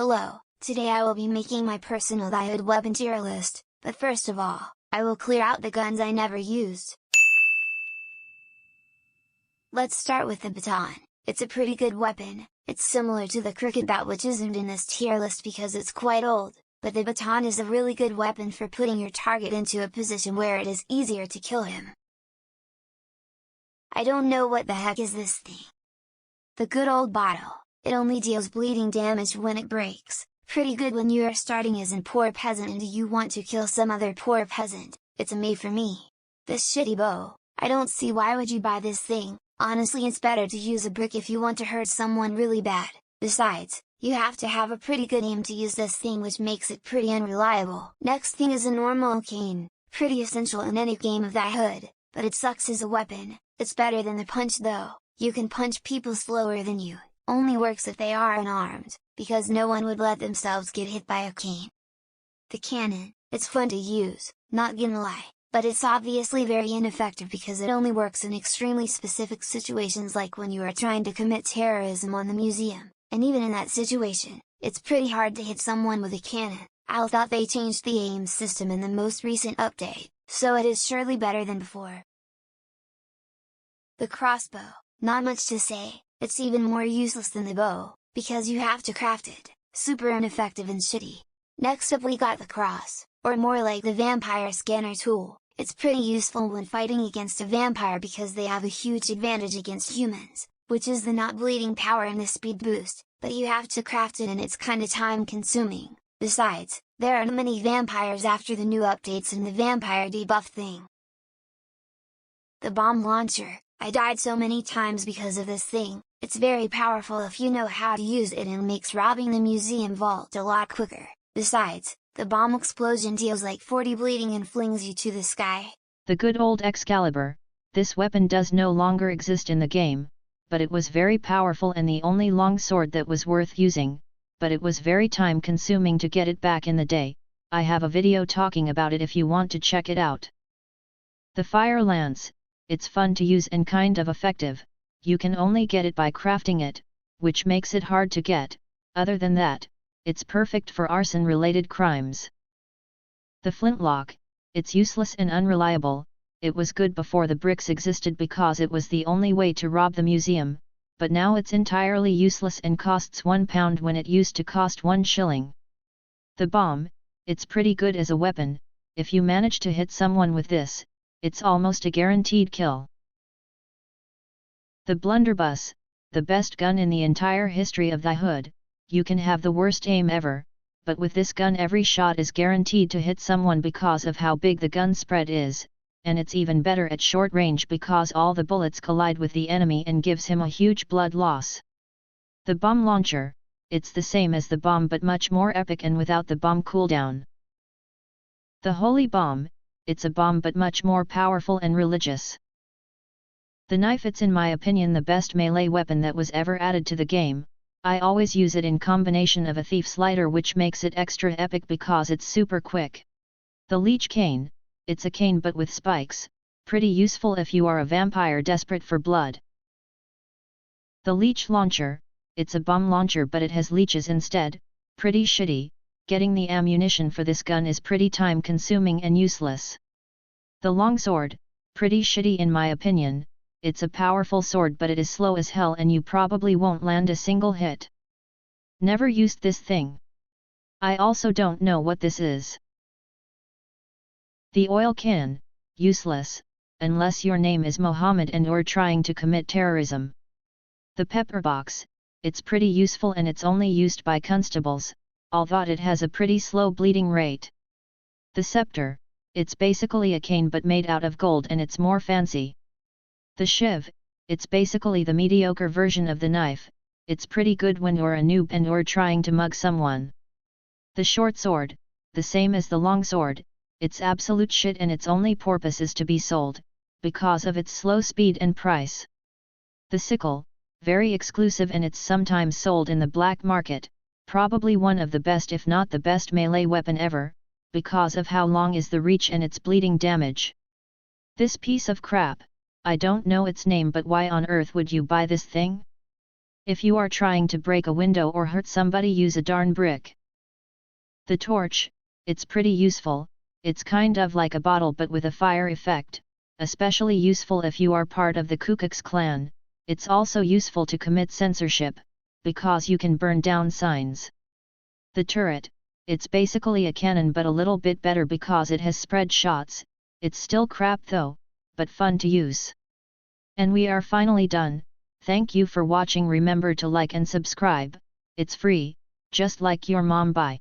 Hello, today I will be making my personal thyhood weapon tier list, but first of all, I will clear out the guns I never used. Let's start with the baton. It's a pretty good weapon. It's similar to the cricket bat, which isn't in this tier list because it's quite old, but the baton is a really good weapon for putting your target into a position where it is easier to kill him. I don't know what the heck is this thing. The good old bottle. It only deals bleeding damage when it breaks, pretty good when you are starting as a poor peasant and you want to kill some other poor peasant, it's a made for me. This shitty bow, I don't see why would you buy this thing, honestly it's better to use a brick if you want to hurt someone really bad, besides, you have to have a pretty good aim to use this thing, which makes it pretty unreliable. Next thing is a normal cane, pretty essential in any game of thyhood, but it sucks as a weapon. It's better than the punch though, you can punch people slower than you. Only works if they are unarmed, because no one would let themselves get hit by a cane. The cannon, it's fun to use, not gonna lie, but it's obviously very ineffective because it only works in extremely specific situations, like when you are trying to commit terrorism on the museum, and even in that situation, it's pretty hard to hit someone with a cannon. I thought they changed the aim system in the most recent update, so it is surely better than before. The crossbow, not much to say. It's even more useless than the bow, because you have to craft it, super ineffective and shitty. Next up we got the cross, or more like the vampire scanner tool. It's pretty useful when fighting against a vampire because they have a huge advantage against humans, which is the not bleeding power and the speed boost, but you have to craft it and it's kinda time consuming. Besides, there aren't many vampires after the new updates and the vampire debuff thing. The bomb launcher, I died so many times because of this thing. It's very powerful if you know how to use it and makes robbing the museum vault a lot quicker. Besides, the bomb explosion deals like 40 bleeding and flings you to the sky. The good old Excalibur. This weapon does no longer exist in the game, but it was very powerful and the only long sword that was worth using, but it was very time consuming to get it back in the day. I have a video talking about it if you want to check it out. The Fire Lance. It's fun to use and kind of effective. You can only get it by crafting it, which makes it hard to get. Other than that, it's perfect for arson-related crimes. The flintlock, it's useless and unreliable. It was good before the bricks existed because it was the only way to rob the museum, but now it's entirely useless and costs £1 when it used to cost 1 shilling. The bomb, it's pretty good as a weapon. If you manage to hit someone with this, it's almost a guaranteed kill. The blunderbuss, the best gun in the entire history of thyhood. You can have the worst aim ever, but with this gun every shot is guaranteed to hit someone because of how big the gun spread is, and it's even better at short range because all the bullets collide with the enemy and gives him a huge blood loss. The bomb launcher, it's the same as the bomb but much more epic and without the bomb cooldown. The holy bomb, it's a bomb but much more powerful and religious. The knife, it's in my opinion the best melee weapon that was ever added to the game. I always use it in combination of a thief's lighter, which makes it extra epic because it's super quick. The leech cane, it's a cane but with spikes, pretty useful if you are a vampire desperate for blood. The leech launcher, it's a bomb launcher but it has leeches instead, pretty shitty. Getting the ammunition for this gun is pretty time consuming and useless. The longsword, pretty shitty in my opinion. It's a powerful sword but it is slow as hell and you probably won't land a single hit. Never used this thing. I also don't know what this is. The oil can, useless, unless your name is Mohammed and you're trying to commit terrorism. The pepper box, it's pretty useful and it's only used by constables, although it has a pretty slow bleeding rate. The scepter, it's basically a cane but made out of gold and it's more fancy. The shiv, it's basically the mediocre version of the knife. It's pretty good when you're a noob and you're trying to mug someone. The short sword, the same as the long sword, it's absolute shit and its only purpose is to be sold, because of its slow speed and price. The sickle, very exclusive and it's sometimes sold in the black market, probably one of the best if not the best melee weapon ever, because of how long is the reach and its bleeding damage. This piece of crap, I don't know its name, but why on earth would you buy this thing? If you are trying to break a window or hurt somebody, use a darn brick. The torch, it's pretty useful, it's kind of like a bottle but with a fire effect, especially useful if you are part of the Ku Klux Klan. It's also useful to commit censorship, because you can burn down signs. The turret, it's basically a cannon but a little bit better because it has spread shots. It's still crap though, but fun to use. And we are finally done. Thank you for watching. Remember to like and subscribe, it's free, just like your mom. Bye.